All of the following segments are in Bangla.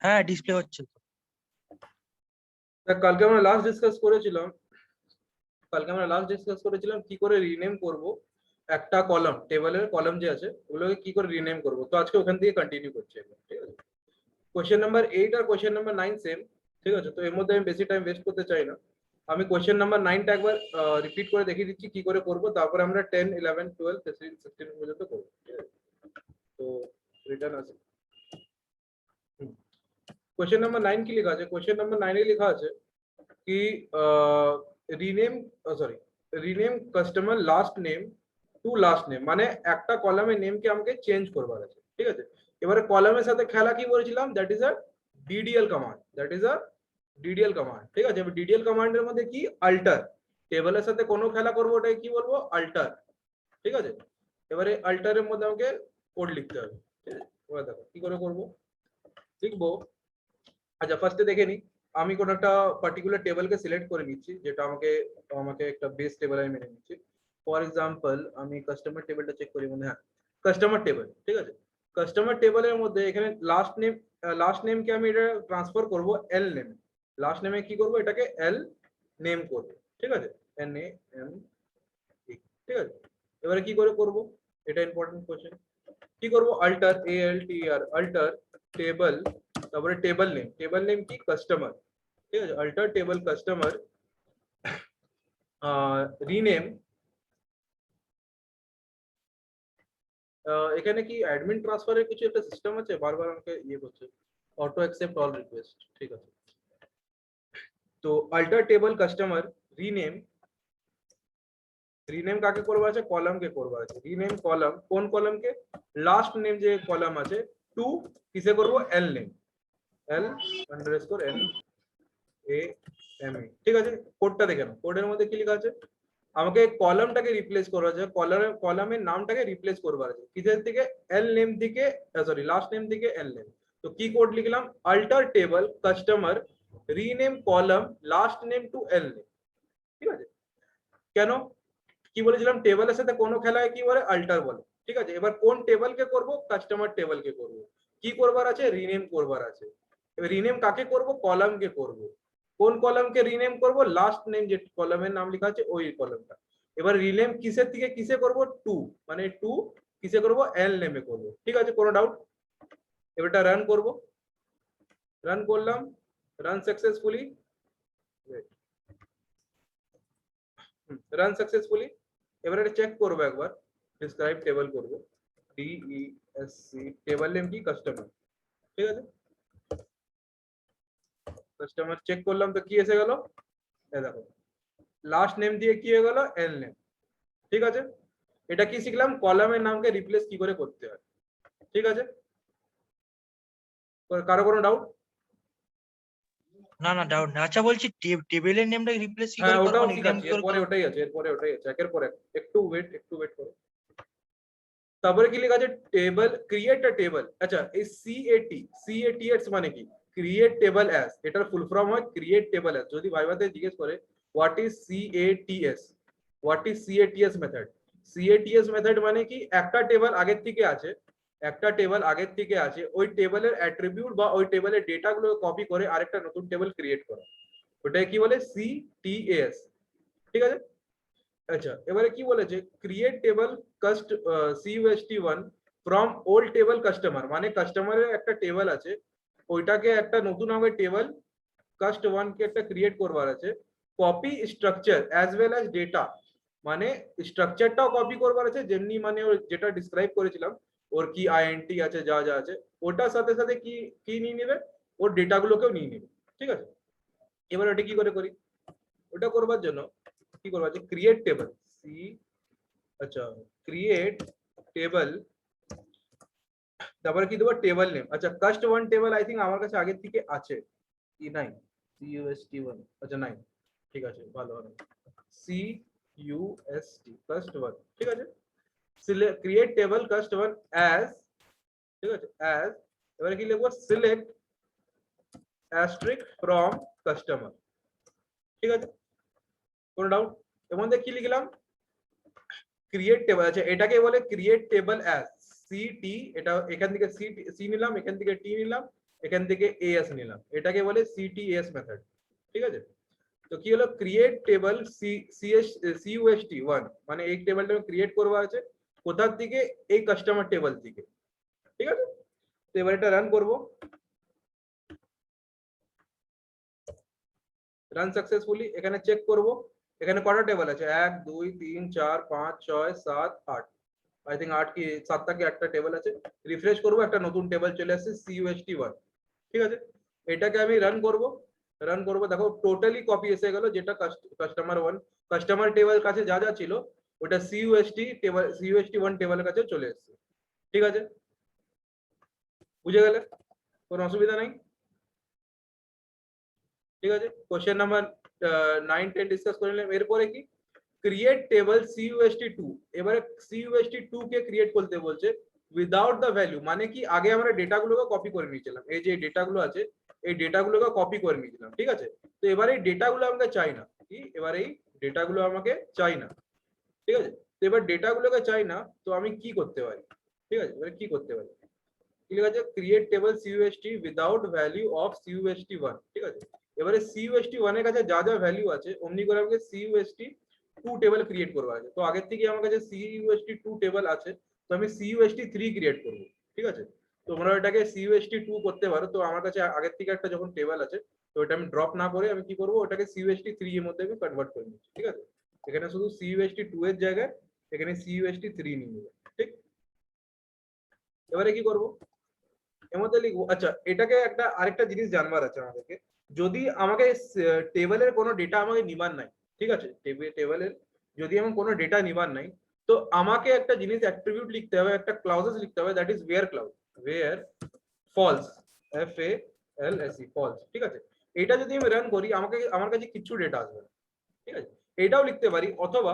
হ্যাঁ ডিসপ্লে হচ্ছে তো। কালকে আমরা লাস্ট ডিসকাস করেছিলাম কি করে রিনেম করব একটা কলাম, টেবিলের কলাম যে আছে ওগুলোকে কি করে রিনেম করব। তো আজকে ওখান থেকে কন্টিনিউ করছি এবার, ঠিক আছে। কোশ্চেন নাম্বার 8 আর কোশ্চেন নাম্বার 9 সেম, ঠিক আছে। তো এর মধ্যে আমি বেশি টাইম ওয়েস্ট করতে চাই না। আমি কোশ্চেন নাম্বার 9টা একবার রিপিট করে দেখিয়ে দিচ্ছি কি করে করব, তারপরে আমরা 10 11 12 13 16 পর্যন্ত করব, ঠিক আছে। তো রিটার্ন আছে। क्वेश्चन नंबर 9 की लिखा है, क्वेश्चन नंबर 9 এ লেখা আছে কি rename sorry rename customer last name to last name, মানে একটা কলামের নেমকে আমাকে চেঞ্জ করবার আছে, ঠিক আছে। এবারে কলামের সাথে খেলা কি বলেছিলাম, that is a DDL command, ঠিক আছে। এবার ডিডিএল কমান্ডের মধ্যে কি আল্টার, টেবিলের সাথে কোনো খেলা করবো ওটাকে কি বলবো, আল্টার, ঠিক আছে। এবারে আল্টারের মধ্যে আমাকে কোড লিখতে হবে, ঠিক আছে। এবার দেখো কি করে করবো, লিখবো। আচ্ছা ফার্স্টে দেখে নি, আমি কোন একটা পার্টিকুলার টেবিলকে সিলেক্ট করে নিচ্ছি যেটা আমাকে আমাকে একটা বেস টেবিল আমি মেনে নিচ্ছি। ফর এক্সাম্পল আমি কাস্টমার টেবিলটা চেক করি, মানে হ্যাঁ কাস্টমার টেবিল, ঠিক আছে। কাস্টমার টেবিলের মধ্যে এখানে লাস্ট নেমকে আমি এটা ট্রান্সফার করব এল নেম, লাস্ট নেমে কি করব এটাকে এল নেম করব, ঠিক আছে। এন এ এম, ঠিক আছে। এবারে কি করে করব, এটা ইম্পর্টেন্ট কোশ্চেন। কি করব, আল্টার এ এল টি আর আল্টার টেবল, তারপরে টেবল নেম কি কাস্টমার, ঠিক আছে। আল্টার টেবল কাস্টমার রিনেম, এখানে কি অ্যাডমিন ট্রান্সফারের কিছু একটা সিস্টেম আছে, বারবার আমাকে ইয়ে করছে, অটো অ্যাকসেপ্ট অল রিকোয়েস্ট, ঠিক আছে। তো alter table customer rename, rename কাকে করবো আছে, কলামকে করবো আছে। রিনেম কলাম, কোন কলামকে, লাস্ট নেম যে কলাম আছে টু কিসে করবো, L name, L underscore N A M E, ঠিক আছে। কোডটা দেখে নাও, কোডের মধ্যে কি লেখা আছে, আমাকে কলামটাকে রিপ্লেস করা আছে, কলামের নামটাকে রিপ্লেস করবার আছে কিসের থেকে, এল নেম থেকে, সরি লাস্ট নেম থেকে এল নেম। তো কি কোড লিখলাম, alter table customer rename column last name to L name, ঠিক আছে। কেন, কি বলেছিলাম, টেবিলের সাথে কোনো খেলায় কি বলে, আল্টার বলে, ঠিক আছে। এবার কোন টেবিলকে করব, কাস্টমার টেবিলকে করব। কি করবার আছে, রিনেম করবার আছে। এবার রিনেম কাকে করব, কলামকে করব। কোন কলামকে রিনেম করব, লাস্ট নেম যে কলামের নাম লেখা আছে ওই কলামটা। এবার রিনেম কিসের থেকে কিসে করব, টু, মানে টু কিসে করব, এল নেমে করব, ঠিক আছে। কোনো ডাউট, এবারটা রান করব, রান করলাম, রান সাকসেসফুলি, রান সাকসেসফুলি। এবার এটা চেক করবো একবার, ডিসক্রাইব টেবল করব, ডিইএসসি টেবল নেম কি কাস্টমার, ঠিক আছে। কাস্টমার চেক করলাম তো কি এসে গেল, এই দেখো লাস্ট নেম দিয়ে কি হয়ে গেল, এল নেম, ঠিক আছে। এটা কি শিখলাম, কলামের নামকে রিপ্লেস কি করে করতে হয়, ঠিক আছে। কারো কোনো ডাউট, না না ডাউট না। আচ্ছা বলছি টেবিলের নেমটা রিপ্লেস কি হ্যাঁ করে করব, ওটাও মানে রিনেম শিখাচ্ছি, কি করে এরপরে করব? ওটাই আছে, একের পর এক, একটু ওয়েট করো। তারপরে কি লেখা আছে, টেবল ক্রিয়েট আ টেবল, আচ্ছা এই সিএটিএস মানে কি, ক্রিয়েট টেবল অ্যাজ, এটার ফুল ফর্ম হয় ক্রিয়েট টেবল অ্যাজ। যদি ভাইভাতে জিজ্ঞেস করে হোয়াট ইজ সিএটিএস মেথড, সিএটিএস মেথড মানে কি, একটা টেবল আগের থেকে আছে, ওই টেবলের অ্যাট্রিবিউট বা ওই টেবলের ডেটা গুলো কপি করে আরেকটা নতুন টেবল ক্রিয়েট করা, ওটাকে কি বলে, সিটিএস, ঠিক আছে। আচ্ছা এবারে কি বলেছে, create table CUST1 from old table customer, মানে কাস্টমারের একটা টেবল আছে, ওইটাকে একটা নতুন হবে টেবল কাস্ট1 কে একটা ক্রিয়েট করবার আছে। Copy structure as well as data, মানে স্ট্রাকচারটাও কপি করবার আছে, যেমনি মানে ওর যেটা ডিসক্রাইব করেছিলাম, ওর কি আইএনটি আছে যা যা আছে, ওটার সাথে সাথে কি কি নিয়ে নেবে, ওর ডেটাগুলোকেও নিয়ে নেবে, ঠিক আছে। এবার ওটা কি করে করি, ওটা করবার জন্য কি করবো, আছে ক্রিয়েট টেবল সি, আচ্ছা ক্রিয়েট টেবল, তারপরে কি দেবো, টেবল নেম। আচ্ছা কাস্ট1 টেবল আই থিঙ্ক আমার কাছে আগের থেকে আছে কি নাই, CUST1, আচ্ছা নাই, ঠিক আছে ভালো ভালো, CUST কাস্ট1, ঠিক আছে। ক্রিয়েট টেবল কাস্ট1 অ্যাজ, ঠিক আছে অ্যাজ, এবারে কি লিখবো, সিলেক্ট অ্যাস্ট্রিক ফ্রম কাস্টমার, ঠিক আছে। কোনো ডাউট, এর মধ্যে কি লিখলাম, ক্রিয়েট টেবল, আচ্ছা এটাকে বলে ক্রিয়েট টেবল অ্যাজ সিটি, এটা এখান থেকে সি নিলাম, এখান থেকে টি নিলাম, এখান থেকে এএস নিলাম, এটাকে বলে সিটিএস মেথড। ঠিক আছে, তো কি হলো ক্রিয়েট টেবল সিইউএসটি 1, মানে এই টেবিলটা ক্রিয়েট করবা আছে কোথার থেকে, এই কাস্টমার টেবিল থেকে। ঠিক আছে, তো এবার এটা রান করব, রান সাকসেসফুলি। এখানে চেক করব এখানে কটা টেবিল আছে, 1 2 3 4 5 6 7 8, আই থিঙ্ক 8 কি 7টা কি 8টা টেবিল আছে। রিফ্রেশ করব, একটা নতুন টেবিল চলে আসছে সিইউএসটি 1। ঠিক আছে, এটাকে আমি রান করব, দেখো টোটালি কপি এসে গেল, যেটা কাস্টমার 1 কাস্টমার টেবিল কাছে যা যা ছিল ওটা সিইউএসটি টেবিল সিইউএসটি 1 টেবিলের কাছে চলে এসেছে। ঠিক আছে, বুঝে গেলে, কোনো অসুবিধা নাই। ঠিক আছে, কোশ্চেন নাম্বার 9 10 ডিসকাস করে নিলাম। এরপরে কি ক্রিয়েট টেবল সিইউএসটি 2, এবারে সিইউএসটি 2 কে ক্রিয়েট করতে বলছে উইদাউট দ্য ভ্যালু, মানে কি আগে আমরা ডেটাগুলোকে কপি করে নিয়েছিলাম, এই যে ডেটাগুলো আছে এই ডেটাগুলোকে কপি করে নিয়েছিলাম। ঠিক আছে, তো এবারে এই ডেটাগুলো আমাকে চাই না, কি এবারে এই ডেটাগুলো আমাকে চাই না। ঠিক আছে, তো এবার ডেটাগুলোকে চাই না, তো আমি কি করতে পারি, ঠিক আছে এবারে কি করতে পারি, ঠিক আছে create table CUST without value of CUST 1। ঠিক আছে, এবারে সিইউএসটি 1 এর কাছে যা যা ভ্যালু আছে অমনি করে আমাকে সিইউএসটি 2 টেবিল ক্রিয়েট করবা আছে। তো আগের থেকে আমার কাছে সিইউএসটি 2 টেবিল আছে, তো আমি সিইউএসটি 3 ক্রিয়েট করব। ঠিক আছে, তোমরা এটাকে সিইউএসটি 2 করতে পারো, তো আমার কাছে আগের থেকে একটা যখন টেবিল আছে তো এটা আমি ড্রপ না করে আমি কি করব, ওটাকে সিইউএসটি 3 এর মধ্যে আমি কনভার্ট করে নিচ্ছি। ঠিক আছে, এখানে শুধু সিইউএসটি 2 এর জায়গায় এখানে সিইউএসটি 3 নিয়ে নেব। ঠিক, এবারে কি করব, এর মধ্যে লিখবো, আচ্ছা এটাকে একটা আরেকটা জিনিস জানবার আছে আমাদেরকে, যদি আমাকে টেবিলের কোনো ডেটা আমাকে নিবার নাই, ঠিক আছে টেবিলের যদি আমার কোনো ডেটা নিবার নাই, তো আমাকে একটা জিনিস অ্যাট্রিবিউট লিখতে হবে, একটা ক্লাউজেস লিখতে হবে, that is where clause, where false, F A L S E false. ঠিক আছে, এটা যদি আমি রান করি আমাকে আমার কাছে কিছু ডেটা আসবে না। ঠিক আছে, এটাও লিখতে পারি, অথবা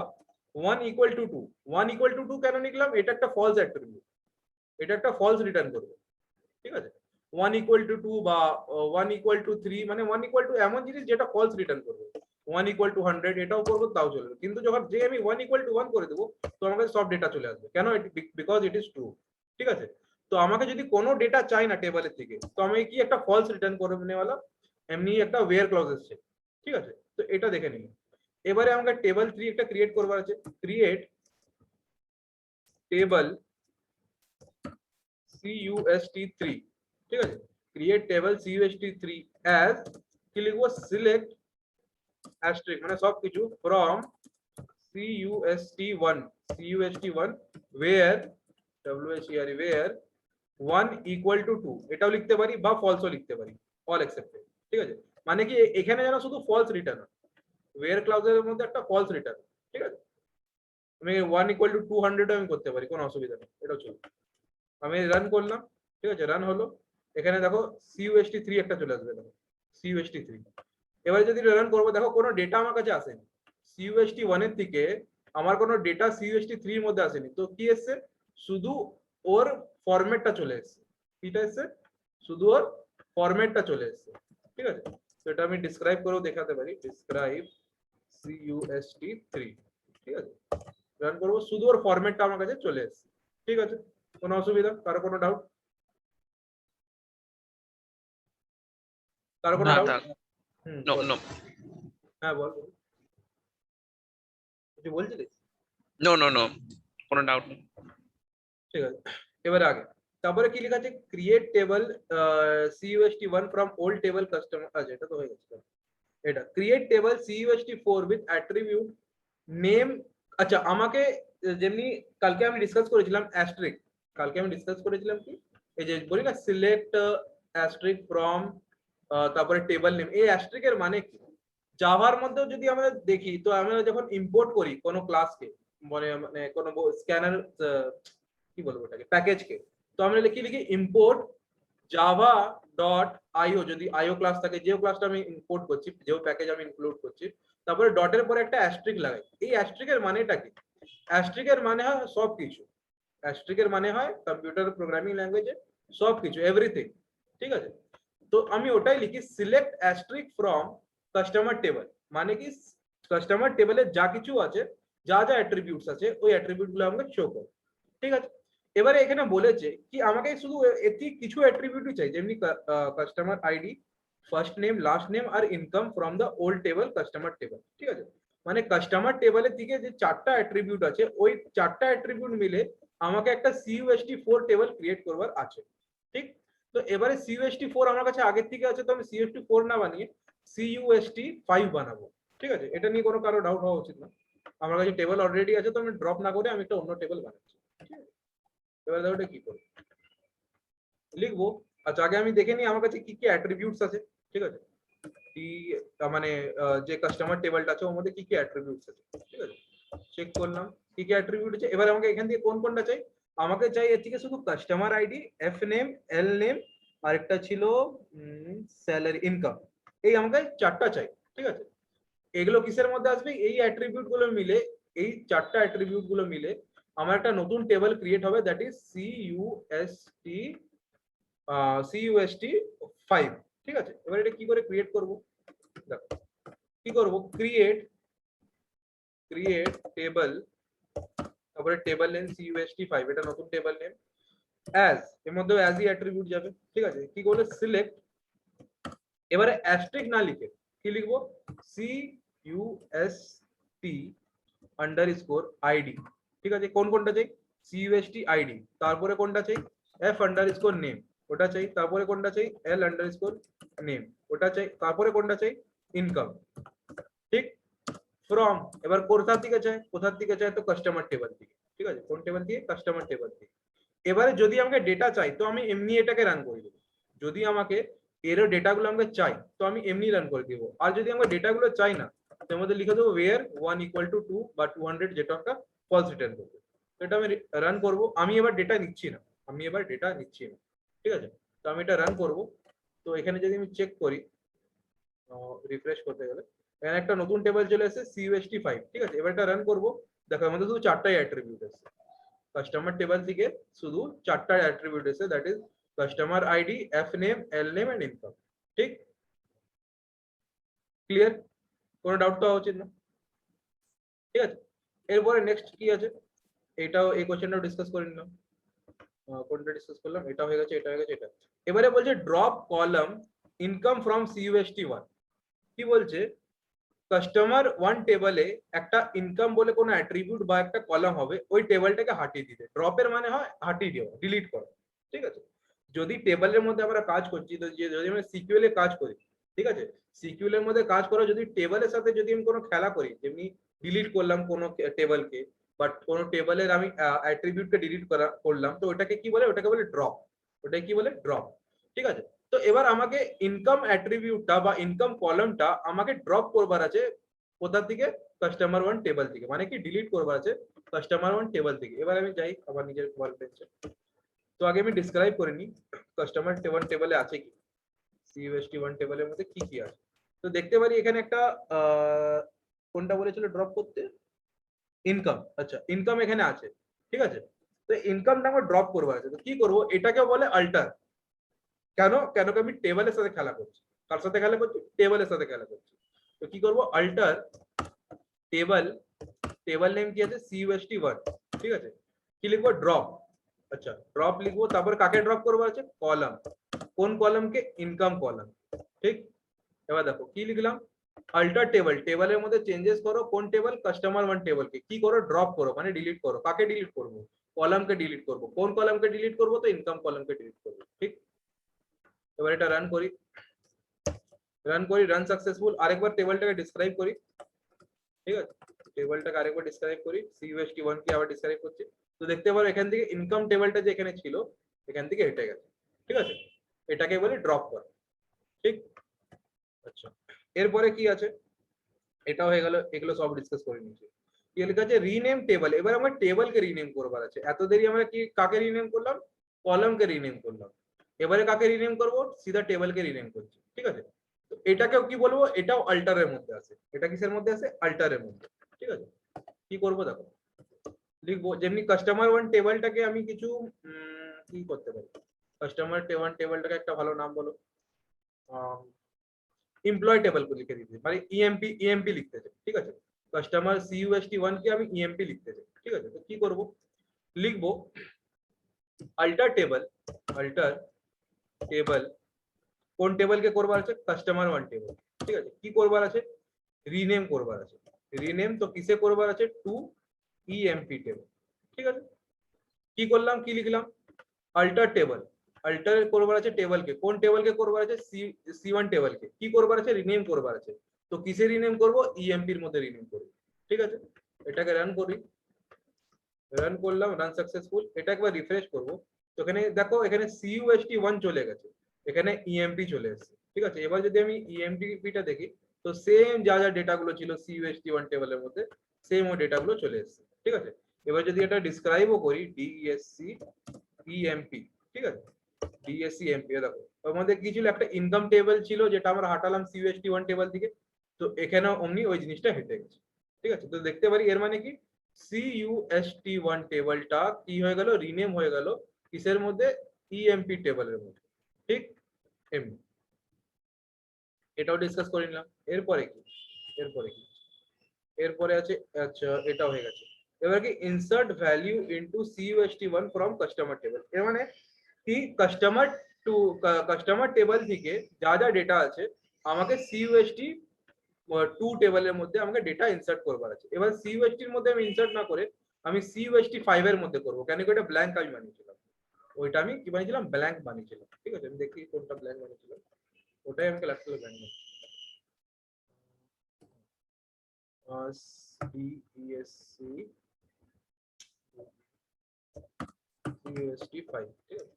1 ইকুয়াল টু 2, 1 ইকুয়াল টু 2 কেন লিখলাম, এটা একটা ফলস অ্যাট্রিবিউট, এটা একটা ফলস রিটার্ন করবে। ঠিক আছে, 1 ইকুয়াল টু 2 বা 1 ইকুয়াল টু 3, মানে 1 ইকুয়াল টু এমন জিনিস যেটা ফলস রিটার্ন করবে। 1 ইকুয়াল টু 100 এটাও করবো তাও চলবে, কিন্তু যখন যে আমি 1 ইকুয়াল টু 1 করে দেবো তো আমাকে সব ডেটা চলে আসবে, কেন, বিকজ ইট ইজ ট্রু। ঠিক আছে, তো আমাকে যদি কোনো ডেটা চাই না টেবিলের থেকে, তো আমি কি একটা ফলস রিটার্ন করে নেওয়ালা, এমনি একটা ওয়্যার ক্লজ এসছে। ঠিক আছে, তো এটা দেখে নিন। এবারে আমাকে টেবিল 3 একটা ক্রিয়েট করবার আছে, ক্রিয়েট টেবিল CUST3। ঠিক আছে, ক্রিয়েট টেবল CUST3 অ্যাজ কি লিখবো, সিলেক্ট অ্যাস্টেরিস্ক মানে সবকিছু from CUST1 where where 1 equal to 2, এটাও লিখতে পারি বা ফলসও লিখতে পারি, অল এক্সেপ্টেড। ঠিক আছে, মানে কি এখানে যেন শুধু ফলস রিটার্ন, ওয়্যার ক্লাউজের মধ্যে একটা ফলস রিটার্ন। ঠিক আছে, আমি 1 ইকুয়াল টু 200 আমি করতে পারি, কোনো অসুবিধা নেই, এটাও চলবে। আমি রান করলাম, ঠিক আছে রান হলো, এখানে দেখো CUST3 একটা চলে আসবে, দেখো CUST3। এবারে যদি রান করবো দেখো কোনো ডেটা আমার কাছে আসেনি, CUST1 এর থেকে আমার কোনো ডেটা CUST3 এর মধ্যে আসেনি, তো কি এসছে, শুধু ওর ফরম্যাটটা চলে এসছে। কিটা এসছে, শুধু ওর ফরম্যাটটা চলে এসছে। ঠিক আছে, তো এটা আমি ডিসক্রাইব করেও দেখাতে পারি, ডিসক্রাইব CUST3। ঠিক আছে, রান করবো, শুধু ওর ফরম্যাটটা আমার কাছে চলে এসছে। ঠিক আছে, কোনো অসুবিধা, কারো কোনো ডাউট, কারো কোনো না ডাউট? তা নো নো হ্যাঁ বল, কিছু বলছিলিস? নো নো নো কোনো ডাউট নেই। ঠিক আছে, এবারে আগে তারপরে কি লেখা আছে, create table CUST1 from old table customer, আচ্ছা এটা তো হয়ে গেছে, এটা create table CUST4 with attribute name. আচ্ছা আমাকে যেমনি কালকে আমি ডিসকাস করেছিলাম অ্যাস্ট্রিক, কালকে আমি ডিসকাস করেছিলাম কি এই যে বলি না সিলেক্ট অ্যাস্ট্রিক ফ্রম, তারপরে টেবল নেম, এই অ্যাস্ট্রিক এর মানে কি, জাভার মধ্যেও যদি আমরা দেখি, তো আমরা যখন ইম্পোর্ট করি কোনো ক্লাসকে, মানে কোনো স্ক্যানার কি বলবো ওটাকে প্যাকেজকে, তো আমরা লিখি ইম্পোর্ট জাভা ডট আইও, যদি আইও ক্লাস থাকে, যে ক্লাসটা আমি ইম্পোর্ট করছি, যে প্যাকেজ আমি ইনক্লুড করছি, তারপরে ডটের পরে একটা অ্যাস্ট্রিক লাগাই। এই অ্যাস্ট্রিকের মানেটা কি, অ্যাস্ট্রিকের মানে হয় সবকিছু, অ্যাস্ট্রিকের মানে হয় কম্পিউটার প্রোগ্রামিং ল্যাঙ্গুয়েজে সবকিছু, এভরিথিং। ঠিক আছে, তো আমি ওটাই লিখি সিলেক্ট অ্যাস্ট্রিক ফ্রম কাস্টমার টেবল, মানে কি কাস্টমার টেবলে যা কিছু আছে, যা যা অ্যাট্রিবিউটস আছে ওই অ্যাট্রিবিউট গুলো আমাকে শো করে। ঠিক আছে, এবারে এখানে বলেছে কি আমাকে শুধু এটি কিছু অ্যাট্রিবিউটই চাই, যেমনি customer ID, first name, last name আর income from the old table customer table. ঠিক আছে, মানে কাস্টমার টেবলের দিকে যে 4টা অ্যাট্রিবিউট আছে ওই 4টা অ্যাট্রিবিউট মিলে আমাকে একটা CUST4 টেবল ক্রিয়েট করবার আছে। ঠিক, তো এবারে CUST4 আমার কাছে আগের থেকে আছে, তো আমি CUST4 না বানিয়ে CUST5 বানাবো। ঠিক আছে, এটা নিয়ে কোনো কারো ডাউট হওয়া উচিত না। আমার কাছে টেবল অলরেডি আছে, তো আমি ড্রপ না করে আমি একটা অন্য টেবল বানাচ্ছি। ঠিক আছে, এবার দেখো এটা কি করব, লিখবো। আচ্ছা, আগে আমি দেখে নিই আমার কাছে কি কি অ্যাট্রিবিউটস আছে। ঠিক আছে, কি মানে যে কাস্টমার টেবলটা আছে ওর মধ্যে কি কি অ্যাট্রিবিউটস আছে। ঠিক আছে, চেক করলাম কি কি অ্যাট্রিবিউট আছে। এবার আমাকে এখান থেকে কোন কোনটা চাই, আমাকে চাই এর থেকে শুধু customer ID, F name, L name, আর একটা ছিল স্যালারি, ইনকাম। এই আমাকে 4টা চাই। ঠিক আছে, এগুলো কিসের মধ্যে আসবে, এই অ্যাট্রিবিউট গুলো মিলে, এই 4টা অ্যাট্রিবিউট গুলো মিলে আমার একটা নতুন টেবল ক্রিয়েট হবে, দ্যাট ইজ CUST5। ঠিক আছে, এবার এটা কি করে ক্রিয়েট করব, দেখো কি করব, ক্রিয়েট টেবল, তারপরে টেবল নেম CUST5, এটা নতুন টেবল নেম, অ্যাজ, এর মধ্যে অ্যাজ ই অ্যাট্রিবিউট যাবে। ঠিক আছে, কি করলে সিলেক্ট, এবারে অ্যাস্টেরিস্ক না লিখে কি লিখবো, CUST_ID। ঠিক আছে, কোন কোনটা চাই, CUST_ID, তারপরে কোনটা চাই, F_name, ওটা চাই, তারপরে কোনটা চাই, L_name, ওটা চাই, তারপরে কোনটা চাই, ইনকাম। ঠিক, ফ্রম, এবার কোথার দিকে চাই, তো কাস্টমার টেবল থেকে। ঠিক আছে, কোন টেবল দিয়ে, কাস্টমার টেবল থেকে। এবারে যদি আমাকে ডেটা চাই তো আমি এমনি এটাকে রান করে দেবো, যদি আমাকে এর ডেটাগুলো আমাকে চাই তো আমি এমনি রান করে দেবো। আর যদি আমাকে ডেটাগুলো চাই না, তার মধ্যে লিখে দেবো where 1 = 2 বা 200, যেটা একটা ফলস রিটার্ন করবে। তো এটা আমি রান করব, আমি এবার ডেটা নিচ্ছি না। ঠিক আছে, তো আমি এটা রান করব। তো এখানে যদি আমি চেক করি, রিফ্রেশ করতে গেলে এখানে একটা নতুন টেবিল চলে এসেছে CUST5। ঠিক আছে, এবার এটা রান করব, দেখো আমাদের শুধু 4টাই অ্যাট্রিবিউট আছে কাস্টমার টেবল থেকে, শুধু 4টা অ্যাট্রিবিউট আছে, that is customer ID, F name, L name and income. ঠিক, ক্লিয়ার, কোনো ডাউট তো হওয়া উচিত না। ঠিক আছে, এরপরে নেক্সট কি আছে, এটাও এই কোশ্চেনটাও ডিসকাস করে নিলাম। কোনটা ডিসকাস করলাম, এটা হয়ে গেছে, এটা হয়ে গেছে, এটা। এবারে বলছে drop column income from CUST1। কি বলছে, কাস্টমার 1 টেবলে একটা ইনকাম বলে কোনো অ্যাট্রিবিউট বা একটা কলাম হবে, ওই টেবলটাকে হাটিয়ে দিতে। ড্রপের মানে হয় হাটিয়ে দেওয়া, ডিলিট করা। ঠিক আছে, যদি টেবলের মধ্যে আমরা কাজ করছি, তো যদি আমরা সিকিউএল এ কাজ করি, ঠিক আছে, সিকিউএল এর মধ্যে কাজ করা, যদি টেবলের সাথে যদি আমি কোনো খেলা করি, যেমনি ডিলিট করলাম কোনো টেবলকে, বাট কোনো টেবলের আমি অ্যাট্রিবিউটকে ডিলিট করলাম, তো ওটাকে কি বলে, ওটাকে বলে ড্রপ। ওটাকে কি বলে, ড্রপ। ঠিক আছে, তো এবার আমাকে ইনকাম অ্যাট্রিবিউটটা বা ইনকাম কলামটা আমাকে ড্রপ করবার আছে, কোথা থেকে, কাস্টমার 1 টেবল থেকে, মানে কি ডিলিট করবার আছে কাস্টমার 1 টেবল থেকে। এবার আমি যাই আমার নিজের ওয়ার্ক বেঞ্চে, তো আগে আমি ডিসক্রাইব করে নিই কাস্টমার 1 টেবলে আছে কি, CUST1 টেবলের মধ্যে কি কি আছে। তো দেখতে পারি এখানে একটা কোনটা বলেছিল ড্রপ করতে, ইনকাম। আচ্ছা, ইনকাম এখানে আছে। ঠিক আছে, তো ইনকামটা আমার ড্রপ করবার আছে, তো কি করব, এটাকে বলে আল্টার। কেন, কেন কি আমি টেবলের সাথে খেলা করছি, কার সাথে খেলা করছি, টেবলের সাথে খেলা করছি। তো কি করব, আল্টার টেবল, টেবল নেম কি আছে, CUST1। ঠিক আছে, কি লিখবো, ড্রপ। আচ্ছা, ড্রপ লিখবো, তারপর কাকে ড্রপ করবো আছে, কলাম। কোন কলামকে, ইনকাম কলাম। ঠিক, এবার দেখো কি লিখলাম, আল্টার টেবল, টেবলের মধ্যে চেঞ্জেস করো, কোন টেবল, কাস্টমার 1 টেবলকে কি করো, ড্রপ করো, মানে ডিলিট করো। কাকে ডিলিট করবো, কলামকে ডিলিট করবো। কোন কলামকে ডিলিট করবো, তো ইনকাম কলামকে ডিলিট করবো। ঠিক, এবার এটা রান করি, রান সাকসেসফুল। আরেকবার টেবলটাকে ডিসক্রাইব করি। ঠিক আছে, টেবলটাকে আরেকবার ডিসক্রাইব করি, CUST1 কে আবার ডিসক্রাইব করছি। তো দেখতে পারো এখান থেকে ইনকাম টেবলটা যে এখানে ছিল, এখান থেকে হেঁটে গেছে। ঠিক আছে, এটাকে বলে ড্রপ করা। ঠিক, আচ্ছা, এরপরে কি আছে, এটা হয়ে গেল, এগুলো সব ডিসকাস করে নিয়েছি। কি লেখা আছে, রিনেম টেবল। এবার আমরা টেবলকে রিনেম করবার আছে। এত দেরি আমরা কি কাকে রিনেম করলাম, কলামকে রিনেম করলাম। এবারে কাকে রিনেম করব, সিধা টেবলকে রিনেম করছি। ঠিক আছে, তো এটাকেও কি বলবো, এটাও আল্টারের মধ্যে আছে। এটা কিসের মধ্যে আছে, আল্টারের মধ্যে। ঠিক আছে, কি করব দেখো, লিখবো, যেমনি কাস্টমার 1 টেবলটাকে আমি কিছু কি করতে পারি, কাস্টমার 1 টেবলটাকে একটা ভালো নাম বলো, এমপ্লয় টেবল को লিখে দিতে, মানে ইএমপি লিখতে চাই। ঠিক আছে, কাস্টমার CUST1 কে আমি ইএমপি লিখতে চাই। ঠিক আছে, তো কি করব, লিখবো আল্টার টেবল কোন টেবলকে করবার আছে, কাস্টমার ওয়ান টেবল। ঠিক আছে, কি করবার আছে, রিনেম করবার আছে। রিনেম তো কিসে করবার আছে, টু ইএমপি টেবল। ঠিক আছে, কি করলাম, কি লিখলাম, আল্টার করবার আছে টেবলকে, কোন টেবলকে করবার আছে, সি1 টেবলকে। কি করবার আছে, রিনেম করবার আছে। তো কিসে রিনেম করব, ইএমপির মধ্যে রিনেম করব। ঠিক আছে, এটাকে রান করি, রান করলাম, রান সাকসেসফুল। এটা একবার রিফ্রেশ করব। তো এখানে দেখো, এখানে CUST1 চলে গেছে, এখানে ইএমপি চলে এসেছে। ঠিক আছে, এবার যদি আমি ইএমপিটা দেখি, তো সেম যা যা ডেটা গুলো ছিল CUST1 টেবিলের মধ্যে, সেম ওই ডেটা গুলো চলে এসেছে। ঠিক আছে, এবার যদি এটা ডিসক্রাইবও করি, DESC EMP, ঠিক আছে, DESC EMP, দেখো ওর মধ্যে কি ছিল, একটা ইনকাম টেবিল ছিল যেটা আমরা হাঁটালাম CUST1 টেবিল থেকে। তো এখানে অমনি ওই জিনিসটা হেঁটে গেছে। ঠিক আছে, তো দেখতে পারি এর মানে কি, CUST1 টেবিলটা কি হয়ে গেল, রিনেম হয়ে গেল কিসের মধ্যে, ইএমপি টেবিলের মধ্যে। ঠিক এমনি এটাও ডিসকাস করে নিলাম। এরপরে কি, এরপরে আছে, আচ্ছা এটা হয়ে গেছে। এবার কি, insert value into CUST1 from customer table. এর মানে কি, কাস্টমার টেবিল থেকে যা যা ডেটা আছে আমাকে CUST2 টেবিলের মধ্যে আমাকে ডেটা ইনসার্ট করবার আছে। এবার CUST এর মধ্যে আমি ইনসার্ট না করে আমি CUST5 এর মধ্যে করব, কেন কি ওটা ব্ল্যাঙ্ক আমি বানিয়েছিলাম, ওইটা আমি কি বানিয়েছিলাম, ব্ল্যাঙ্ক বানিয়েছিলাম। ঠিক আছে, আমি দেখি কোনটা ব্ল্যাঙ্ক বানিয়েছিলাম, ওটাই আমাকে লাগছিল ব্ল্যাঙ্ক। CESC CUST5, ঠিক আছে,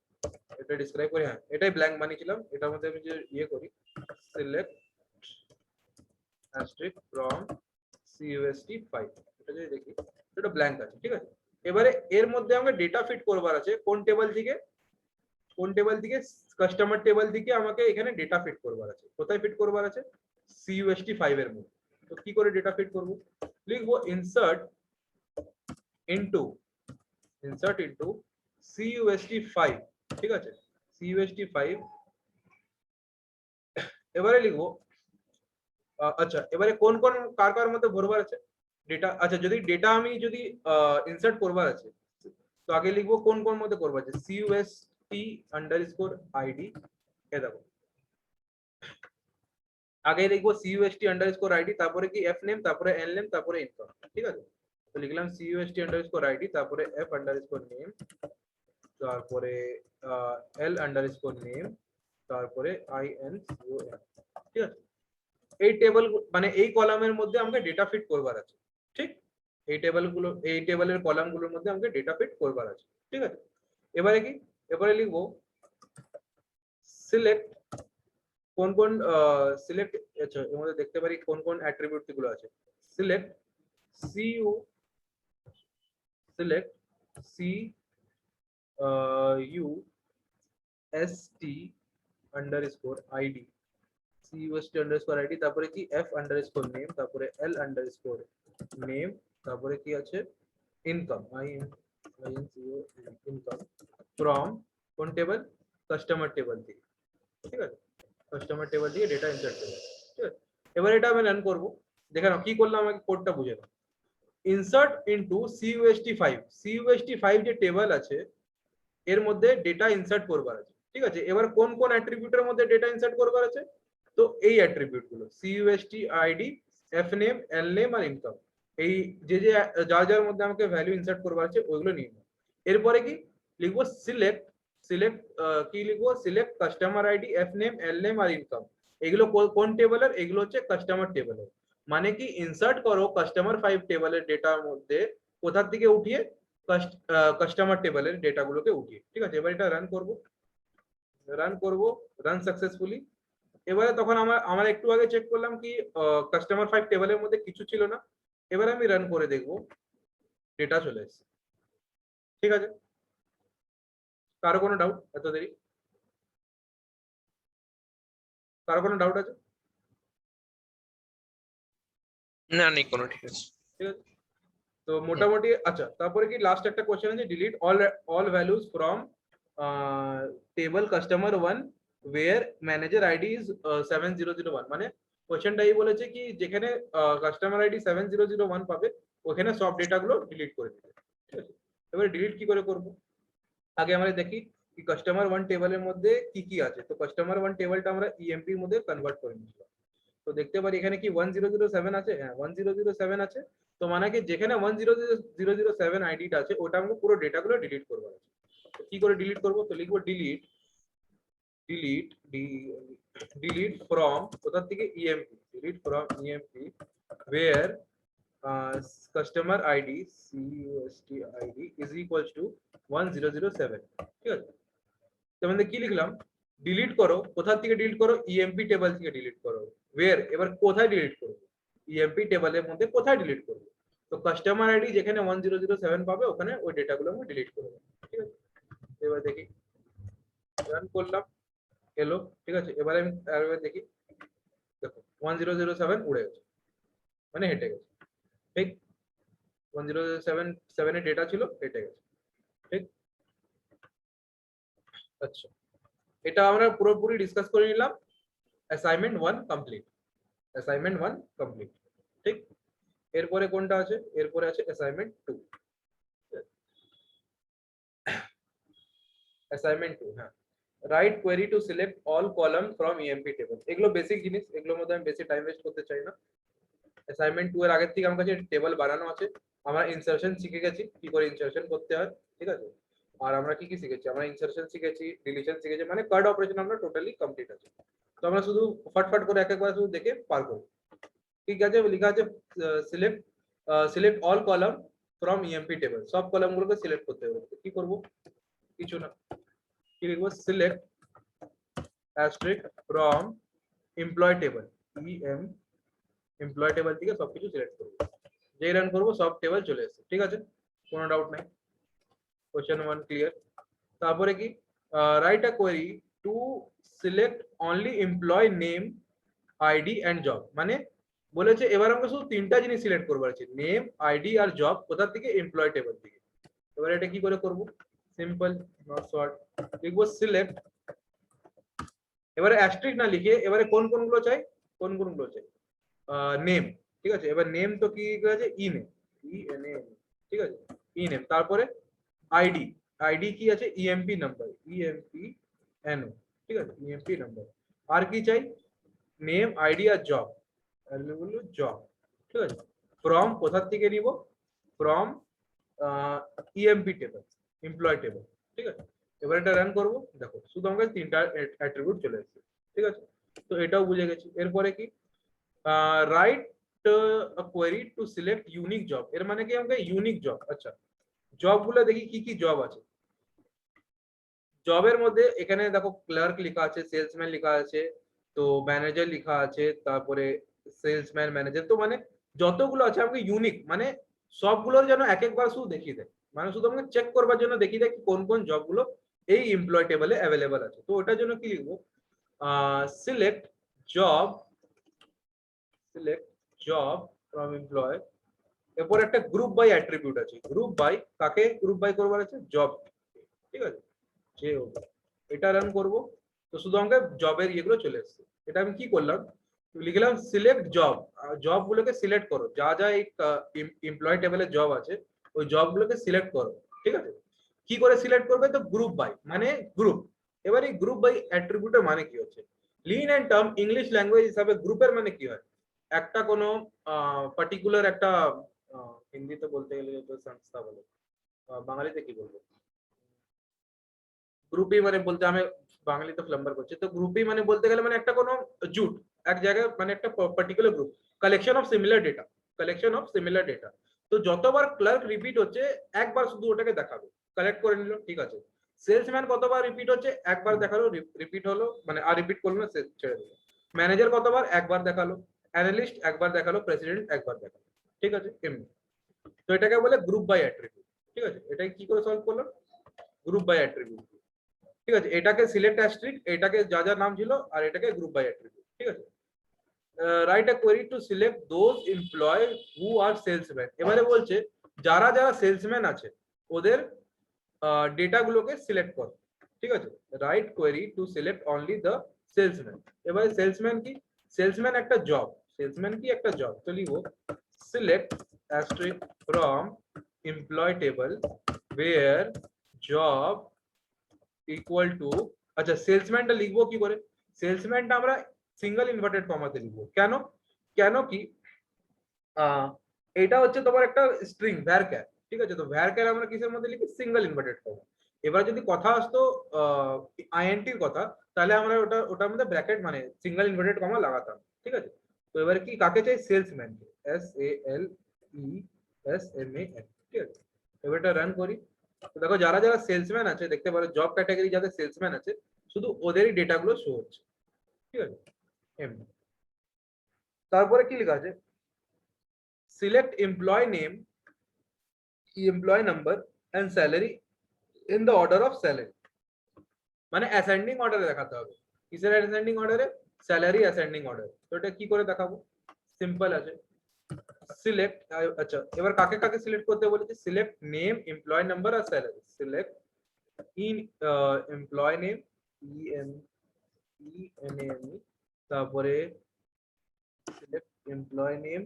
এটা ডিসক্রাইব করি, হ্যাঁ এটাই ব্ল্যাঙ্ক বানিয়েছিলাম। এটার মধ্যে আমি যে ইয়ে করি, সিলেক্ট asterisk from CUST5, এটা যদি দেখি এটা ব্ল্যাঙ্ক আছে। ঠিক আছে, এবারে এর মধ্যে আমাকে ডেটা ফিট করবার আছে, কোন টেবিল থেকে, কাস্টমার টেবিল থেকে আমাকে এখানে ডেটা ফিট করবার আছে। কোথায় ফিট করবার আছে, CUST5 এর মধ্যে। তো কি করে ডেটা ফিট করব, লিখবো ইনসার্ট ইনটু CUST5। ঠিক আছে, CUST5, এবারে লিখবো, আচ্ছা এবারে কোন কোন কার কার মধ্যে ভরবার আছে ডেটা। আচ্ছা, যদি ডেটা আমি যদি ইনসার্ট করবার আছে, তো আগে লিখবো কোন কোন মধ্যে করবার আছে, CUST_ID। এ দেখো, আগে লিখবো CUST_ID, তারপরে কি f নেম, তারপরে n নেম, তারপরে ইনকাম। ঠিক আছে, তো লিখলাম CUST_ID, তারপরে f_name, তারপরে L_name, তারপরে INCOM। ঠিক আছে, এই টেবিল মানে এই কলামের মধ্যে আমাকে ডেটা ফিট করবার আছে। ঠিক, এই টেবিলের কলামগুলোর মধ্যে আমাকে ডেটা ফিট করবার আছে। ঠিক আছে, এবারে কি, এবারে লিখবো সিলেক্ট কোন কোন সিলেক্ট, আচ্ছা এর মধ্যে দেখতে পারি কোন কোন অ্যাট্রিবিউট গুলো আছে। সিলেক্ট CUST_ID, CUST_ID, তারপরে কি f_name, তারপরে L_name, তারপরে কি আছে ইনকাম, ইনকাম ফ্রম কোন টেবিল, কাস্টমার টেবিল থেকে। ঠিক আছে, কাস্টমার টেবিল থেকে ডেটা ইনসার্ট করব। ঠিক আছে, এবার এটা আমি রান করব। দেখে নাও কি করলাম, আমাকে কোডটা বুঝে নাও। ইনসার্ট ইনটু CUST5 যে টেবিল আছে এর মধ্যে ডেটা ইনসার্ট করবার আছে। ঠিক আছে, এবার কোন কোন অ্যাট্রিবিউটের মধ্যে ডেটা ইনসার্ট করবার আছে, তো এই অ্যাট্রিবিউট গুলো CUST_ID, f_name, L_name আর ইনকাম, এই যে যে যার মধ্যে আমাকে ভ্যালু ইনসার্ট করবার আছে ওইগুলো নিয়ে নাও। এরপরে কি লিখবো, সিলেক্ট কি লিখবো, select customer ID, f_name, L_name আর ইনকাম। এগুলো কোন টেবিলের, এগুলো হচ্ছে কাস্টমার টেবিলের। মানে কি, ইনসার্ট করো কাস্টমার 5 টেবিলের ডেটার মধ্যে, কোথা থেকে উঠিয়ে, কাস্টমার টেবিলের ডেটা গুলোকে উঠিয়ে। ঠিক আছে, এবার এটা রান করব, রান সাকসেসফুলি। এবারে তখন আমার একটু আগে চেক করলাম কি, কাস্টমার 5 টেবিলের মধ্যে কিছু ছিল না। এবারে আমি রান করে দেখবো, ডেটা চলে এসেছে। ঠিক আছে, কারো কোনো ডাউট, এত দেরি, কারো কোনো ডাউট আছে? না নেই কোনো, ঠিক আছে। ঠিক আছে, তো মোটামুটি আচ্ছা, তারপরে কি লাস্ট একটা কোশ্চেন আছে, delete all values from table customer 1 where manager ID is 7001। মানে কোশ্চেনটা এই বলেছে কি, যেখানে কাস্টমার আইডি 7001 পাবে ওখানে সব ডেটা গুলো ডিলিট করে দিবে। ঠিক আছে, এবারে ডিলিট কি করে করব, আগে আমরা দেখি কি কাস্টমার 1 টেবিলের মধ্যে কি কি আছে। তো কাস্টমার 1 টেবিলটা আমরা ইএমপি এর মধ্যে কনভার্ট করে নিলাম। তো দেখতে পারি এখানে কি 1007 আছে, হ্যাঁ 1007 আছে। তো মানে কি যেখানে 100007 আইডিটা আছে ওটা আমাকে পুরো ডেটাগুলো ডিলিট করবার আছে। তো কি করে ডিলিট করব, তো লিখবো ডিলিট ডিলিট ডিলিট ফ্রম কোথা থেকে EMP, delete from EMP where customer id cust id is equals to 1007। ঠিক আছে, তো আমাদের কি লিখলাম, ডিলিট করো, কোথা থেকে ডিলিট করো, ইএমপি টেবিল থেকে ডিলিট করো। where, এবার কোথায় ডিলিট করব, ইএমপি টেবিলের মধ্যে কোথায় ডিলিট করব। তো কাস্টমার আইডি যেখানে 1007 পাবে ওখানে ওই ডেটাগুলো আমি ডিলিট করে দেব। ঠিক আছে, এবার দেখি রান করলাম, এলো। ঠিক আছে, এবারে আমি এবার দেখি, দেখো 1007 উড়ে গেছে, মানে হেঁটে গেছে। ঠিক 1007 এর ডেটা ছিল, হেঁটে গেছে। ঠিক, আচ্ছা এটা আমরা পুরোপুরি ডিসকাস করে নিলাম। Assignment 1 complete, assignment 1 complete. ঠিক, এরপরে কোনটা আছে, এরপরে আছে অ্যাসাইনমেন্ট 2। অ্যাসাইনমেন্ট 2, হ্যাঁ, write query to select all column from EMP table. এগুলো বেসিক জিনিস, এগুলোর মধ্যে আমি বেশি টাইম ওয়েস্ট করতে চাই না। অ্যাসাইনমেন্ট 2 এর আগের থেকে আমার কাছে টেবিল বানানো আছে। আমরা ইনসারশন শিখে গেছি, কি করে ইনসারশন করতে হয়। ঠিক আছে, আর আমরা কি কি শিখেছি, আমরা ইনসারশন শিখেছি, ডিলিশন শিখেছি, মানে কার্ড অপারেশন আমরা টোটালি কমপ্লিট আছে। তো আমরা শুধু ফটফট করে এক একবার শুধু দেখে পার করব। ঠিক আছে, লেখা আছে select select all column from EMP table, সব কলামগুলোকে সিলেক্ট করতে হবে। কি করব, কিছু না, কি লিখবো, select asterisk from employ table, EM employ table থেকে সবকিছু সিলেক্ট করব। যেই রান করব সব টেবিল চলে আসছে। ঠিক আছে, কোনো ডাউট নাই, কোশ্চেন 1 ক্লিয়ার। তারপরে কি, write a query to select only employ name, ID and job. মানে বলেছে এবার আমাকে শুধু তিনটা জিনিস সিলেক্ট করবার আছে, নেম, আইডি আর জব। কোথা থেকে, এমপ্লয় টেবল থেকে। এবার এটা কি করে করব, সিম্পল, নট শর্ট, লিখবো সিলেক্ট, এবারে অ্যাস্টেরিস্ক না লিখে এবারে কোন কোনগুলো চাই, কোন কোনগুলো চাই, নেম। ঠিক আছে, এবার নেম তো কি আছে, E name, E N M. ঠিক আছে, ই নেম। তারপরে আইডি, আইডি কি আছে, ইএমপি নাম্বার, ইএমপি এন। ঠিক আছে, ইএমপি নাম্বার। আর কি চাই, নেম, আইডি আর জব, জব। ঠিক আছে, ফ্রম কোথা থেকে নিব, from EMP table, employ table. ঠিক আছে, এবার এটা রান করব, দেখো শুধু আমাকে তিনটা অ্যাট্রিবিউট চলে এসেছে। ঠিক আছে, তো এটাও বুঝে গেছি। এরপরে কি, write query to select unique job. এর মানে কি আমাকে ইউনিক জব। আচ্ছা, জব গুলো দেখি কি কি জব আছে। জবের মধ্যে এখানে দেখো ক্লার্ক লেখা আছে, সেলসম্যান লেখা আছে, তো ম্যানেজার লেখা আছে, তারপরে সেলসম্যান, ম্যানেজার। তো মানে যতগুলো আছে আমাকে ইউনিক, মানে সবগুলোর যেন এক একবার শুধু দেখিয়ে দেয়, মানে শুধু আমাকে চেক করবার জন্য দেখিয়ে দেয় কোন কোন জবগুলো এই এমপ্লয় টেবলে অ্যাভেলেবল আছে। তো ওটার জন্য কি লিখবো, select job, select job from employ. এরপর একটা গ্রুপ বাই অ্যাট্রিবিউট আছে, গ্রুপ বাই, কাকে গ্রুপ বাই করবার আছে, জব। ঠিক আছে, যে এটা রান করব, তো শুধু আমাকে জবের ইয়েগুলো চলে এসেছে। এটা আমি কি করলাম, লিখলাম সিলেক্ট জব, জব গুলোকে সিলেক্ট করো, যা যা এই এমপ্লয় টেবিলে জব আছে ওই জব গুলোকে সিলেক্ট করো। ঠিক আছে, কি করে সিলেক্ট করবে, তো গ্রুপ বাই, মানে গ্রুপ। এবার এই গ্রুপ বাই অ্যাট্রিবিউটের মানে কি হচ্ছে, lean and term English language হিসাবে গ্রুপের মানে কি হয়, একটা কোনো পার্টিকুলার একটা, হিন্দিতে বলতে গেলে তো সংস্থা বলে, বাঙালিতে কি বলবো, গ্রুপই মানে বলতে আমি বাঙালিতে ফ্লাম্বার করছি, তো গ্রুপই মানে বলতে গেলে মানে একটা কোনো জুট, এক জায়গায় মানে একটা particular group, collection of similar data, collection of similar data. তো যতবার ক্লার্ক রিপিট হচ্ছে একবার শুধু ওটাকে দেখাবে, কালেক্ট করে নিল। ঠিক আছে, সেলসম্যান কতবার রিপিট হচ্ছে, একবার দেখালো, রিপিট হলো, মানে আর রিপিট করলো না, ছেড়ে দিল। ম্যানেজার কতবার, একবার দেখালো। অ্যানালিস্ট একবার দেখালো, প্রেসিডেন্ট একবার দেখালো। ঠিক আছে, এমনি। তো এটাকে বলে গ্রুপ বাই অ্যাট্রিবিউট। ঠিক আছে, এটাই কি করে সলভ করলাম, গ্রুপ বাই অ্যাট্রিবিউট। ঠিক আছে, এটাকে সিলেক্ট অ্যাস্টেরিস্ক, এটাকে যা যা নাম ছিল, আর এটাকে গ্রুপ বাই অ্যাট্রিবিউট। ঠিক আছে, write a query to select those employ who are salesman. এবারে বলছে যারা যারা সেলসম্যান আছে ওদের ডেটা গুলোকে সিলেক্ট করো। ঠিক আছে, write query to select only the salesman. এবারে সেলসম্যান কি, সেলসম্যান একটা জব, সেলসম্যান কি একটা জব। তো লিখবো select asterisk from employ table where job equal to, আচ্ছা সেলসম্যানটা লিখবো কি করে? সেলসম্যানটা আমরা সিঙ্গেল ইনভার্টেড কমাতে লিখবো। কেন? কেন কি এটা হচ্ছে তোমার একটা স্ট্রিং ভ্যারক্যার, ঠিক আছে? তো ভ্যারক্যার আমরা কিসের মধ্যে লিখি? Single inverted comma. এবার যদি কথা আসতো আইএনটির কথা, তাহলে আমরা ওটার মধ্যে ব্র্যাকেট মানে সিঙ্গেল ইনভার্টেড কমা লাগাতাম, ঠিক আছে? তো এবারে কি কাকে চাই? সেলসম্যান, SALESMAN, ঠিক আছে? এবার এটা রান করি। তো দেখো যারা যারা সেলসম্যান আছে দেখতে পারো, জব ক্যাটাগরি যাদের সেলসম্যান আছে শুধু ওদেরই ডেটাগুলো শো হচ্ছে, ঠিক আছে? এমনি তারপরে কি লেখা আছে? Select employ name, employ number and salary in the order of salary, মানে অ্যাসেন্ডিং অর্ডারে দেখাতে হবে। কিসের অ্যাসেন্ডিং অর্ডারে? Salary ascending order. তো এটা কি করে দেখাবো? সিম্পল আছে, সিলেক্ট, আচ্ছা এবার কাকে কাকে সিলেক্ট করতে বলেছে? সিলেক্ট নেম, এমপ্লয় নাম্বার আর salary. Select in employ name, ENAME, তারপরে select employ name,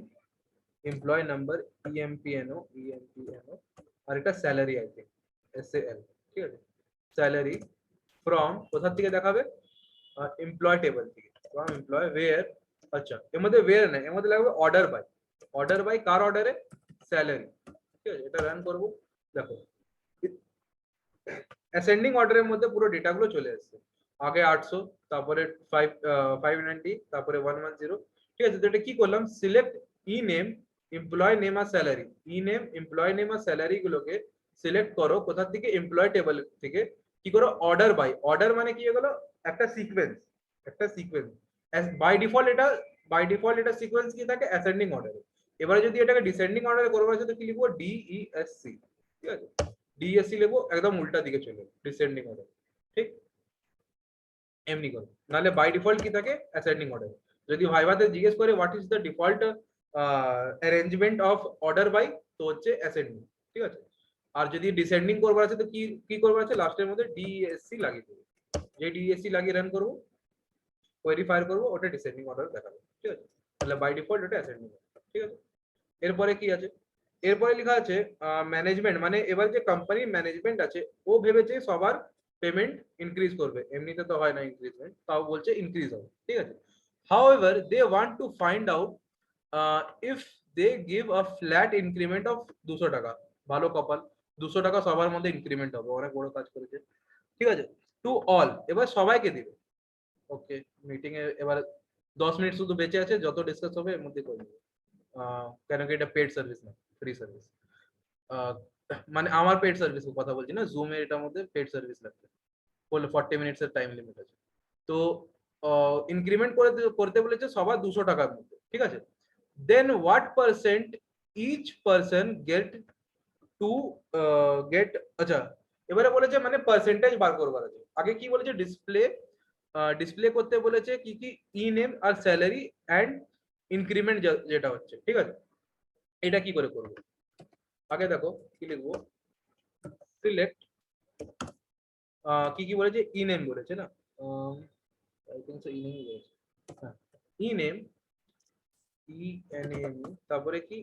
employ number, EMPNO, আর এটা স্যালারি আই থিঙ্ক SAL, ঠিক আছে? স্যালারি ফ্রম কোথা থেকে দেখাবে? এমপ্লয় টেবল থেকে। ফ্রম এমপ্লয় ওয়্যার, আচ্ছা এর মধ্যে ওয়্যার না, এর মধ্যে লাগবে অর্ডার বাই। অর্ডার বাই কার অর্ডারে? স্যালারি, ঠিক আছে? এটা রান করব। দেখো অ্যাসেন্ডিং অর্ডারের মধ্যে পুরো ডেটাগুলো চলে আসছে। আগে 800, তারপরে 590, তারপরে 110, ঠিক আছে? তো এটা কি করলাম? Select E name, employ name আর salary. E name, employ name আর স্যালারি গুলোকে সিলেক্ট করো কোথা থেকে? এমপ্লয় টেবল থেকে। কি করো? Order by. অর্ডার মানে কি হলো? একটা সিকোয়েন্স, একটা সিকোয়েন্স। বাই ডিফল্ট এটা সিকোয়েন্স কি থাকে? অ্যাসেন্ডিং অর্ডারে। এবারে যদি এটাকে ডিসেন্ডিং অর্ডারে করবো আছে তো কি লিখবো? DESC, ঠিক আছে? DESC লিখবো, একদম উল্টা দিকে চলে ডিসেন্ডিং অর্ডার, ঠিক? এমনি করো, নাহলে বাই ডিফল্ট কি থাকে? Ascending order. যদি ভাইভাতে জিজ্ঞেস করে what is the default arrangement of order by, তো হচ্ছে অ্যাসেন্ডিং, ঠিক আছে? আর যদি ডিসেন্ডিং করবার আছে তো কি কি করবার আছে? লাস্টের মধ্যে DESC লাগিয়ে দেবো। যে DESC লাগিয়ে রান করবো, কোয়েরি ফায়ার করবো, ওটা ডিসেন্ডিং অর্ডার দেখাবে, ঠিক আছে? তাহলে বাই ডিফল্ট ওটা অ্যাসেন্ডিং, ঠিক আছে? এরপরে কি আছে? এরপরে লেখা আছে ম্যানেজমেন্ট, মানে এবার যে কোম্পানির ম্যানেজমেন্ট আছে ও ভেবেছে সবার পেমেন্ট ইনক্রিজ করবে। এমনিতে তো হয় না ইনক্রিজমেন্ট, তাও বলছে ইনক্রিজ হবে, ঠিক আছে? However, they want to find out if they give a flat increment of 200 টাকা। ভালো কপাল, 200 টাকা সবার মধ্যে ইনক্রিমেন্ট হবে, অনেক বড় কাজ করেছে, ঠিক আছে? টু অল, এবার সবাইকে দিবে। ওকে, মিটিং এ এবার 10 মিনিট শুধু বেঁচে আছে, যত ডিসকাস হবে এর মধ্যে করে নেবো। কেন কি এটা পেড সার্ভিস না, ফ্রি সার্ভিস। মানে আমার পেড সার্ভিস কথা বলছি না, জুম এর এটার মধ্যে পেড সার্ভিস লাগবে, বলে 40 মিনিটস এর টাইম লিমিট আছে। তো ইনক্রিমেন্ট করতে বলেছে সবার 200 টাকার মধ্যে, ঠিক আছে? Then what percent each person to get, আচ্ছা এবারে বলেছে মানে পার্সেন্টেজ বার করবার আছে। আগে কি বলেছে? ডিসপ্লে করতে বলেছে কি কি? ই নেম আর স্যালারি এন্ড ইনক্রিমেন্ট যেটা হচ্ছে, ঠিক আছে? এটা কি করে করবো? আগে দেখো কি লিখবো? সিলেক্ট, কি কি বলেছে? ই নেম বলেছে না, I think so E name বলেছে। হ্যাঁ, ই নেম, ENAME, তারপরে কি?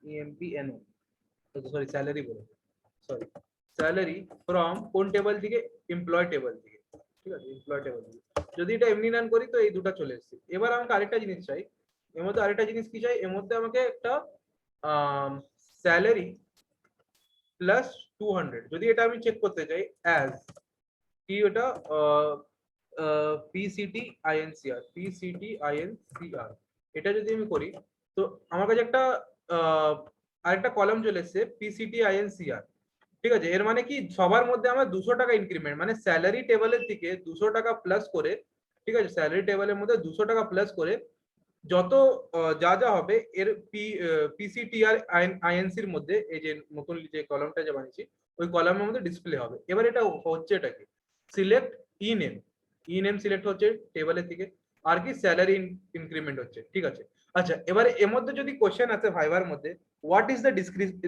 EMPNO, সরি স্যালারি বলেছে, সরি স্যালারি ফ্রম কোন টেবল থেকে? এমপ্লয় টেবল থেকে, ঠিক আছে? এমপ্লয় টেবল থেকে। যদি এটা এমনি রান করি তো এই দুটো চলে এসেছে। এবার আমাকে আরেকটা জিনিস চাই, এর মধ্যে আরেকটা জিনিস কি চাই? এর মধ্যে আমাকে একটা স্যালারি প্লাস 200, যদি এটা আমি চেক করতে চাই অ্যাজ কি, ওটা PCT-INCR, এটা যদি আমি করি তো আমার কাছে একটা আরেকটা কলাম চলে এসেছে PCT-INCR, ঠিক আছে? এর মানে কি সবার মধ্যে আমার 200 টাকা ইনক্রিমেন্ট, মানে স্যালারি টেবলের থেকে 200 টাকা প্লাস করে, ঠিক আছে? স্যালারি টেবলের মধ্যে 200 টাকা প্লাস করে যত যা যা হবে এর PCT-INC এর মধ্যে এই যে নতুন যে কলামটা যে বানিয়েছি ওই কলামের মধ্যে ডিসপ্লে হবে। এবার এটা হচ্ছে এটা কি? সিলেক্ট ই নেম সিলেক্ট হচ্ছে টেবলের থেকে, আর কি? স্যালারি ইনক্রিমেন্ট হচ্ছে, ঠিক আছে? আচ্ছা এবারে এর মধ্যে যদি কোশ্চেন আছে ভাইবার মধ্যে, what is the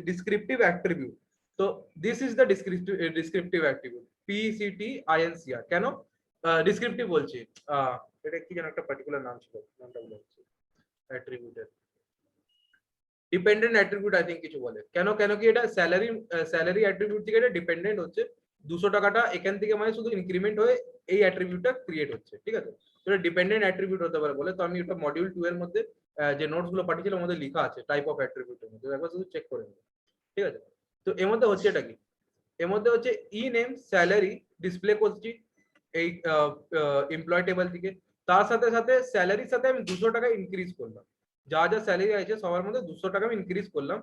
descriptive attribute? তো this is the descriptive attribute PCT-INCR। কেন ডিসক্রিপটিভ বলছি? এটা কি যেন একটা পার্টিকুলার নাম ছিল, নামটা বলে অ্যাট্রিবিউটের, ডিপেন্ডেন্ট অ্যাট্রিবিউট আই থিংক কিছু বলে। কেন কেন কি এটা স্যালারি অ্যাট্রিবিউট থেকে এটা ডিপেন্ডেন্ট হচ্ছে, 200 টাকাটা এখান থেকে মানে শুধু ইনক্রিমেন্ট হয়ে এই অ্যাট্রিবিউটটা ক্রিয়েট হচ্ছে, ঠিক আছে। এটা ডিপেন্ডেন্ট অ্যাট্রিবিউট হতে পারে বলে, তো আমি এটা মডিউল 2 এর মধ্যে যে নোটস গুলো পাঠিয়েছিলাম ওদের লেখা আছে টাইপ অফ অ্যাট্রিবিউটের মধ্যে, একবার শুধু চেক করে নেবে, ঠিক আছে। তো এর মধ্যে হচ্ছে এটা কি, এর মধ্যে হচ্ছে ই নেম স্যালারি ডিসপ্লে করছি এই এমপ্লয় টেবল থেকে, তার সাথে সাথে স্যালারির সাথে আমি 200 টাকা ইনক্রিজ করলাম, যা যা স্যালারি আছে সবার মধ্যে 200 টাকা আমি ইনক্রিজ করলাম।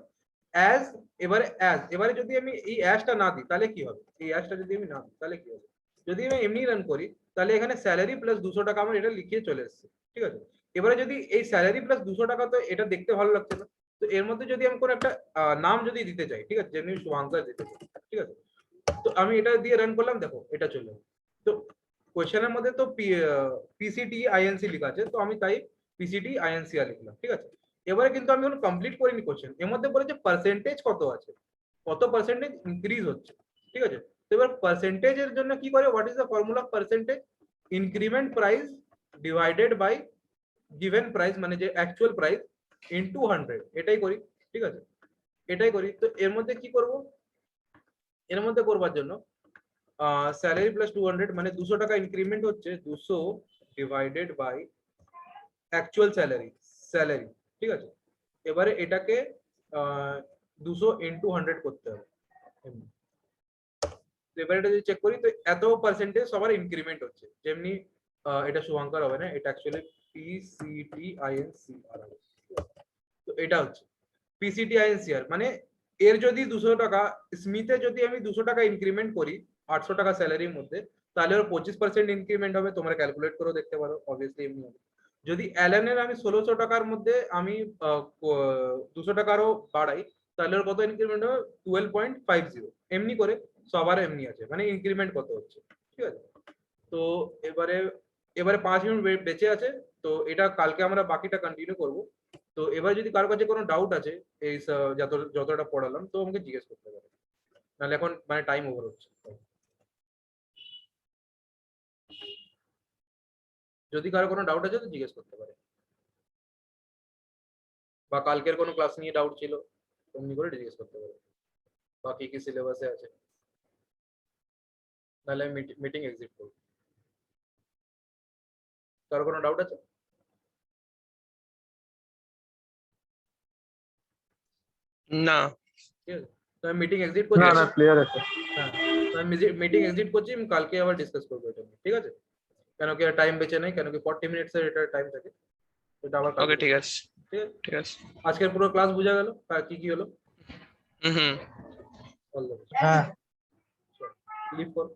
এবারে যদি আমি এই অ্যাশটা না দিই তাহলে কি হবে, এই অ্যাশটা যদি আমি না দিই তাহলে কি হবে, যদি আমি এমনি রান করি তাহলে এখানে স্যালারি প্লাস 200 টাকা আমার এটা লিখিয়ে চলে এসেছে, ঠিক আছে। এবারে যদি এই স্যালারি প্লাস 200 টাকা, তো এটা দেখতে ভালো লাগছে না, তো এর মধ্যে যদি আমি কোনো একটা নাম যদি দিতে চাই, ঠিক আছে, যেমনি শুভাঙ্কর দিতে চাই, ঠিক আছে, তো আমি এটা দিয়ে রান করলাম, দেখো এটা চলে এলো। তো কোয়েশ্চেনের মধ্যে তো পিসিটি আইএনসি লেখা আছে, তো আমি তাই পিসিটি আইএনসিআর লিখলাম, ঠিক আছে। এবারে কিন্তু আমি কোনো কমপ্লিট করিনি কোয়েশ্চেন, এর মধ্যে বলেছে পার্সেন্টেজ কত আছে, কত পার্সেন্টেজ ইনক্রিজ হচ্ছে, ঠিক আছে। তো এবার পার্সেন্টেজের জন্য কি করে, what is the formula percentage, increment price divided by given price, মানে যে অ্যাকচুয়াল প্রাইস ইনটু 100, এটাই করি, ঠিক আছে, এটাই করি। তো এর মধ্যে কি করব, এর মধ্যে করবার জন্য স্যালারি প্লাস 200 মানে 200 টাকা ইনক্রিমেন্ট হচ্ছে, 200 ডিভাইডেড বাই অ্যাকচুয়াল স্যালারি, ঠিক আছে। এবারে এটাকে 200 ইনটু 100 করতে হবে, এবারে এটা যদি চেক করি তো এত পার্সেন্টেজ সবার ইনক্রিমেন্ট হচ্ছে, যেমনি এটা শুভঙ্কর হবে না, এটা অ্যাকচুয়ালি পিসিটিআইএনসিআর হবে, তো এটা হচ্ছে পিসিটিআইএনসিআর মানে এর যদি 200 টাকা, স্মিথে যদি আমি 200 টাকা ইনক্রিমেন্ট করি 800 টাকা স্যালারির মধ্যে, তাহলে ওর 25% ইনক্রিমেন্ট হবে, তোমরা ক্যালকুলেট করে দেখতে পারো, অবভিয়াসলি এমনি হবে। যদি অ্যালানের আমি 1600 টাকার মধ্যে আমি 200 টাকারও বাড়াই, তাহলে ওর কত ইনক্রিমেন্ট হবে, 12.50, এমনি করে সবার এমনি আছে, মানে ইনক্রিমেন্ট কত হচ্ছে, ঠিক আছে। তো এবারে 5 মিনিট বেঁচে আছে, তো এটা কালকে আমরা বাকিটা কন্টিনিউ করব। তো এবার যদি কারোর কাছে কোনো ডাউট আছে এই যতটা পড়ালাম, তো আমাকে জিজ্ঞেস করতে পারে, নাহলে এখন মানে টাইম ওভার হচ্ছে। যদি কারো কোনো ডাউট আছে তো জিজ্ঞেস করতে পারে, বা কালকের কোনো ক্লাস নিয়ে ডাউট ছিল এমনি করে জিজ্ঞেস করতে পারে, বা কি কি সিলেবাসে আছে, নাহলে আমি মিটিং এক্সিট করব। কারো কোনো ডাউট আছে? না ঠিক আছে, তো আমি মিটিং এক্সিট করছি। না ক্লিয়ার আছে। হ্যাঁ, তো আমি মিটিং এক্সিট করছি, আমি কালকে আবার ডিসকাস করবো এটা নিয়ে, ঠিক আছে। কেন কি টাইম বেঁচে নেই, কেন কি 40 মিনিটস এর এটা টাইম থাকে, এটা আবার ওকে ঠিক আছে ঠিক আছে। ঠিক আছে আজকের পুরো ক্লাস বোঝা গেল কি কি হলো? হুম অল দ্য বেস্ট। হ্যাঁ লিভ কর।